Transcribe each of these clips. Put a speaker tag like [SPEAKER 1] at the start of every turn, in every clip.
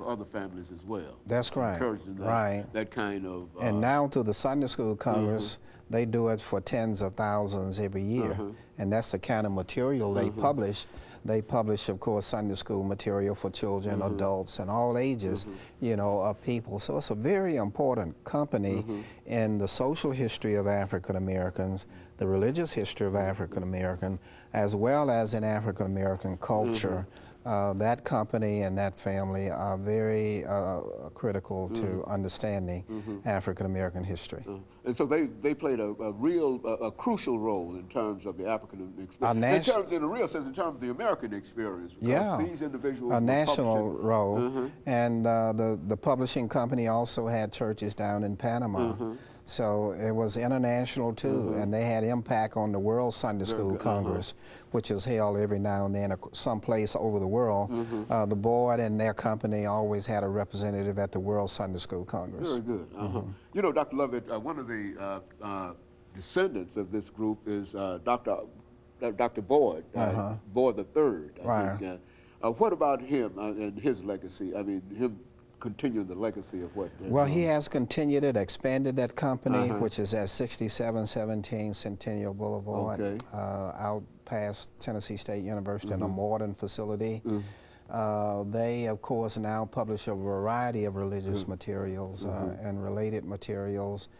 [SPEAKER 1] other families as well.
[SPEAKER 2] That's right.
[SPEAKER 1] Encouraging that,
[SPEAKER 2] right.
[SPEAKER 1] that kind of.
[SPEAKER 2] And now through the Sunday School Congress, they do it for tens of thousands every year, and that's the kind of material they publish. They publish, of course, Sunday school material for children, adults, and all ages, you know, of people. So it's a very important company in the social history of African Americans, the religious history of African American, as well as in African American culture. That company and that family are very critical to understanding African American history.
[SPEAKER 1] And so they played a crucial role in terms of the African experience. In a real sense, in terms of the American experience.
[SPEAKER 2] Yeah,
[SPEAKER 1] these individuals
[SPEAKER 2] a national role. And the publishing company also had churches down in Panama. So it was international too, and they had impact on the World Sunday School Congress, which is held every now and then someplace over the world. The board and their company always had a representative at the World Sunday School Congress.
[SPEAKER 1] Very good. You know, Dr. Lovett, one of the descendants of this group is Dr. Boyd, Boyd III. I think. What about him and his legacy? I mean, him continue the legacy of what?
[SPEAKER 2] Well, he has continued it, expanded that company, which is at 6717 Centennial Boulevard, out past Tennessee State University in a modern facility. They, of course, now publish a variety of religious materials and related materials.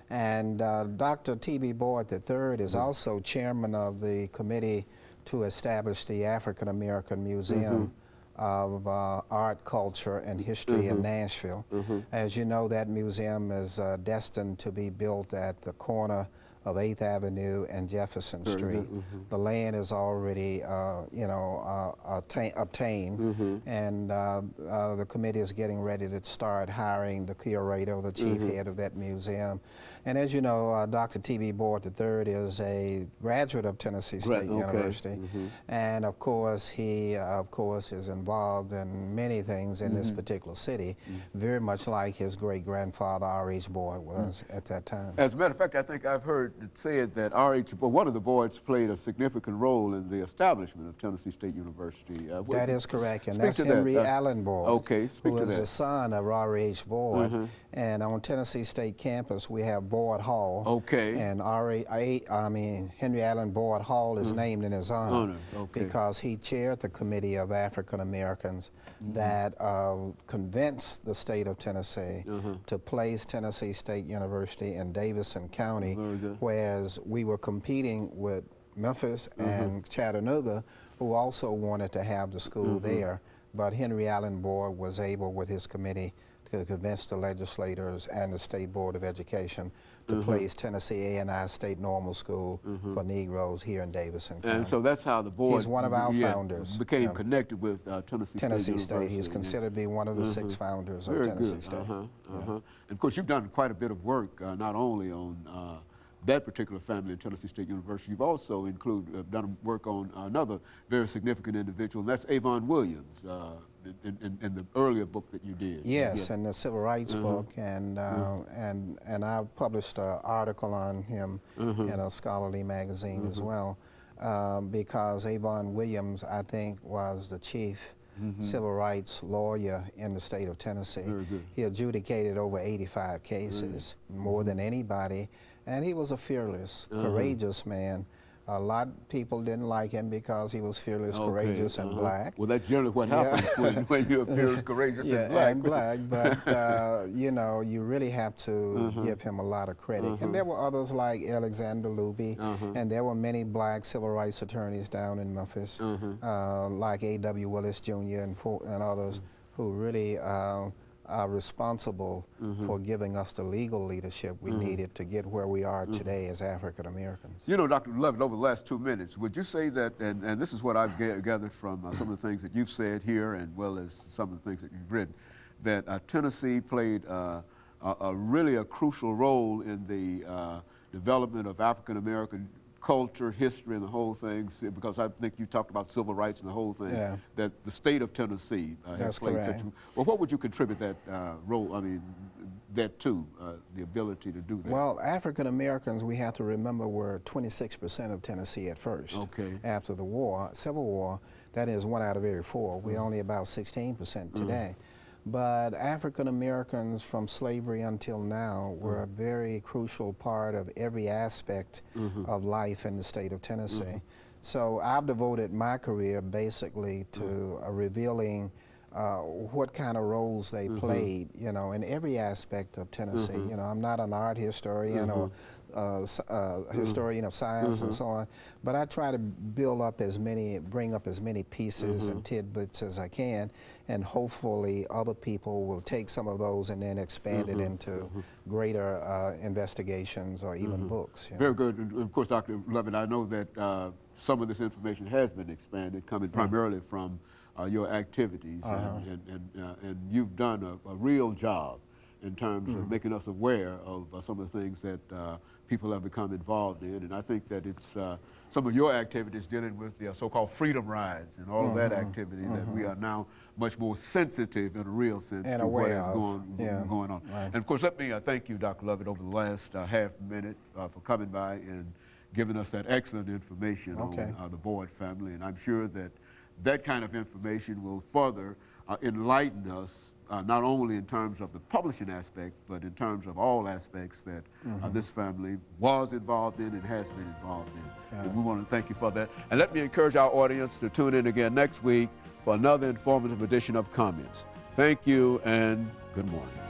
[SPEAKER 2] And Dr. T.B. Boyd III is also chairman of the committee to establish the African American Museum of art, culture, and history in Nashville. As you know, that museum is destined to be built at the corner of 8th Avenue and Jefferson Street. The land is already, you know, obtained, and the committee is getting ready to start hiring the curator, the chief head of that museum. And as you know, Dr. T.B. Boyd III is a graduate of Tennessee State University, and of course he, is involved in many things in this particular city, very much like his great-grandfather R.H. Boyd was at that time.
[SPEAKER 1] As a matter of fact, I think I've heard it said that R.H. Boyd, one of the Boyds, played a significant role in the establishment of Tennessee State University.
[SPEAKER 2] That is correct, and that's Henry Allen Boyd, who is the son of R.H. Boyd. And on Tennessee State campus, we have Boyd Hall. And Henry Allen Boyd Hall is named in his honor because he chaired the committee of African Americans that convinced the state of Tennessee to place Tennessee State University in Davidson County, whereas we were competing with Memphis and Chattanooga, who also wanted to have the school there. But Henry Allen Boyd was able, with his committee, to convince the legislators and the State Board of Education to place Tennessee A&I State Normal School for Negroes here in Davidson County.
[SPEAKER 1] And so that's how the board,
[SPEAKER 2] he's one of our founders.
[SPEAKER 1] Became connected with Tennessee State.
[SPEAKER 2] He's considered to be one of the 6 founders of Tennessee State.
[SPEAKER 1] And of course, you've done quite a bit of work, not only on that particular family at Tennessee State University. You've also done work on another very significant individual, and that's Avon Williams, in the earlier book that you did.
[SPEAKER 2] Yes, in the Civil Rights book, and I've published an article on him in a scholarly magazine as well, because Avon Williams, I think, was the chief civil rights lawyer in the state of Tennessee. He adjudicated over 85 cases, more than anybody. And he was a fearless, courageous man. A lot of people didn't like him because he was fearless, courageous, and black.
[SPEAKER 1] Well, that's generally what happens when you're fearless, courageous, and black.
[SPEAKER 2] But you know, you really have to give him a lot of credit. And there were others like Alexander Luby, and there were many black civil rights attorneys down in Memphis, like A.W. Willis Jr. and others who really are responsible for giving us the legal leadership we needed to get where we are today as African Americans.
[SPEAKER 1] You know, Dr. Lovett, over the last 2 minutes, would you say that, and this is what I've gathered from some of the things that you've said here, and well as some of the things that you've written, that Tennessee played really a crucial role in the development of African American culture, history, and the whole thing, because I think you talked about civil rights and the whole thing, that the state of Tennessee has played such a... Well, what would you contribute that role, that to, the ability to do that?
[SPEAKER 2] Well, African Americans, we have to remember, were 26% of Tennessee at first. After the war, Civil War, that is 1 out of every 4. We're only about 16% today. But African Americans from slavery until now were a very crucial part of every aspect of life in the state of Tennessee. So I've devoted my career basically to revealing what kind of roles they played, you know, in every aspect of Tennessee. You know, I'm not an art historian or historian of science and so on, but I try to bring up as many pieces and tidbits as I can, and hopefully other people will take some of those and then expand it into greater investigations or even books.
[SPEAKER 1] Very good. And of course, Dr. Lovett, I know that some of this information has been expanded, coming primarily from your activities, and you've done a real job in terms of making us aware of some of the things that people have become involved in. And I think that it's some of your activities dealing with the so-called freedom rides and all of that activity that we are now much more sensitive in a real sense
[SPEAKER 2] and
[SPEAKER 1] to what is
[SPEAKER 2] aware
[SPEAKER 1] going on.
[SPEAKER 2] Right.
[SPEAKER 1] And of course, let me thank you, Dr. Lovett, over the last half minute for coming by and giving us that excellent information on the Boyd family. And I'm sure that that kind of information will further enlighten us, not only in terms of the publishing aspect, but in terms of all aspects that this family was involved in and has been involved in. And we want to thank you for that. And let me encourage our audience to tune in again next week for another informative edition of Comments. Thank you and good morning.